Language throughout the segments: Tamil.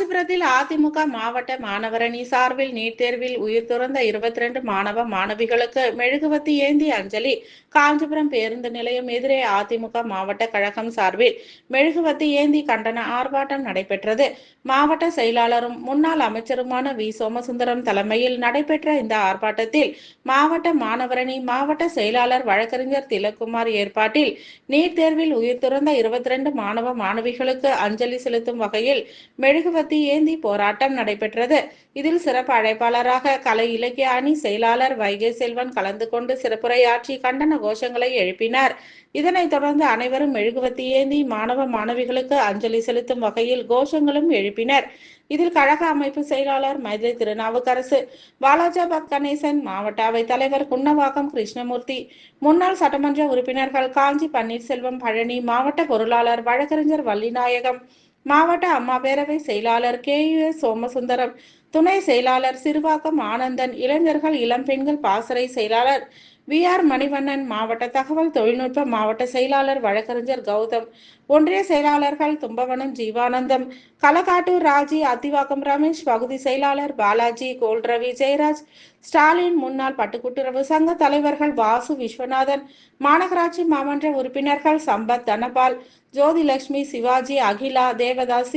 காஞ்சிபுரத்தில் அதிமுக மாவட்ட மாணவரணி சார்பில் நீட் தேர்வில் உயிர் துறந்த 22 மாணவ மாணவிகளுக்கு மெழுகுவர்த்தி ஏந்தி அஞ்சலி. காஞ்சிபுரம் பேருந்து நிலையம் எதிரே அதிமுக மாவட்ட கழகம் சார்பில் மெழுகுவர்த்தி ஏந்தி கண்டன ஆர்ப்பாட்டம் நடைபெற்றது. மாவட்ட செயலாளரும் முன்னாள் அமைச்சருமான வி. சோமசுந்தரம் தலைமையில் நடைபெற்ற இந்த ஆர்ப்பாட்டத்தில் மாவட்ட மாணவரணி மாவட்ட செயலாளர் வழக்கறிஞர் திலக்குமார் ஏற்பாட்டில் நீட் தேர்வில் உயிர் துறந்த 22 மாணவ மாணவிகளுக்கு அஞ்சலி செலுத்தும் வகையில் மெழுகுவர்த்தி ஏந்தி போராட்டம் நடைபெற்றது. இதில் சிறப்பு அழைப்பாளராக கலை இலக்கிய அணி செயலாளர் வைகை செல்வன் கலந்து கொண்டு சிறப்புரையாற்றி கண்டன கோஷங்களை எழுப்பினார். இதனைத் தொடர்ந்து அனைவரும் மெழுகுவர்த்தி ஏந்தி மாணவ மாணவிகளுக்கு அஞ்சலி செலுத்தும் வகையில் கோஷங்களும் எழுப்பினர். இதில் கழக அமைப்பு செயலாளர் மதுரை திருநாவுக்கரசு, பாலாஜாபாத் கணேசன், மாவட்ட அவைத் தலைவர் குன்னவாக்கம் கிருஷ்ணமூர்த்தி, முன்னாள் சட்டமன்ற உறுப்பினர்கள் காஞ்சி பன்னீர்செல்வம், பழனி, மாவட்ட பொருளாளர் வழக்கறிஞர் வள்ளிநாயகம், மாவட்ட அம்மா பேரவை செயலாளர் KUS சோமசுந்தரம், துணை செயலாளர் சிறுவாக்கம் ஆனந்தன், இளைஞர்கள் இளம்பெண்கள் பாசறை செயலாளர் VR மணிவண்ணன், மாவட்ட தகவல் தொழில்நுட்ப மாவட்ட செயலாளர் வழக்கறிஞர் கௌதம், ஒன்றிய செயலாளர்கள் தும்பவனம் ஜீவானந்தம், களக்காட்டூர் ராஜி, அத்திவாக்கம் ரமேஷ், பகுதி செயலாளர் பாலாஜி, கோல்ரவி, ஜெயராஜ், ஸ்டாலின், முன்னாள் பட்டுக்கூட்டுறவு சங்க தலைவர்கள் வாசு விஸ்வநாதன், மாநகராட்சி மாமன்ற உறுப்பினர்கள் சம்பத், தனபால், ஜோதிலட்சுமி, சிவாஜி, அகிலா, தேவதாஸ்,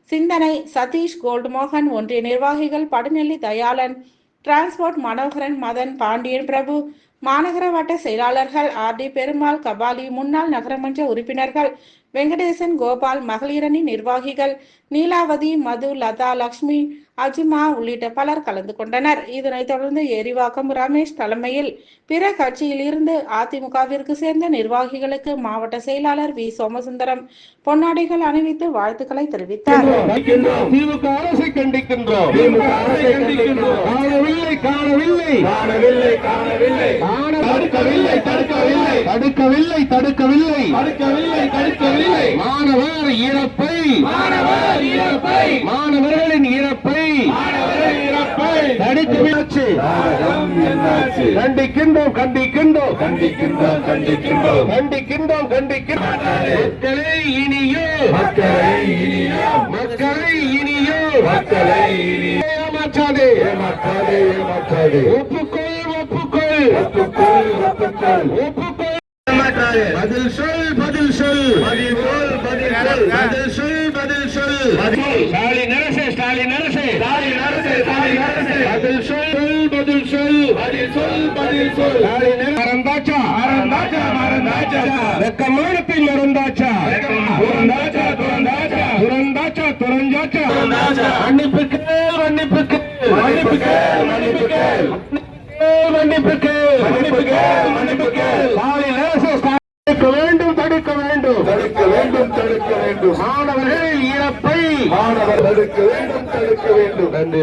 சிந்தனை, சதீஷ், கோல்டுமோகன், ஒன்றிய நிர்வாகிகள் படுநெல்லி தயாளன், டிரான்ஸ்போர்ட் மனோகரன், மதன், பாண்டியன் பிரபு, மாநகர வட்ட செயலாளர்கள் RD பெருமாள், கபாலி, முன்னாள் நகரமன்ற உறுப்பினர்கள் வெங்கடேசன், கோபால், மகளிரணி நிர்வாகிகள் நீலாவதி, மது, லதா, லட்சுமி, அஜிமா உள்ளிட்ட பலர் கலந்து கொண்டனர். இதனைத் தொடர்ந்து எரிவாக்கம் ரமேஷ் தலைமையில் பிற கட்சியில் இருந்து அதிமுகவிற்கு சேர்ந்த நிர்வாகிகளுக்கு மாவட்ட செயலாளர் வி. சோமசுந்தரம் பொன்னாடைகள் அணிவித்து வாழ்த்துக்களை தெரிவித்தார். திமுக அரசை கண்டிக்கின்றோம். தடுக்கவில்லை மாணவர் இறப்பை, மாணவர்களின் இறப்பை கண்டிக்கின்றோம். மக்களை இனியோ ஏமாற்றாதே. ஒப்புக்கொள். பதில் சொல். ஸ்டாலின் அரசே. பதில் சொல். மறந்தாச்சா. வெக்கமானத்தை மறந்தாச்சா. துறந்தாச்சா. மன்னிப்புக்கு. தடுக்க வேண்டும். மாணவர்கள் இறப்பை தடுக்க வேண்டும். நன்றி.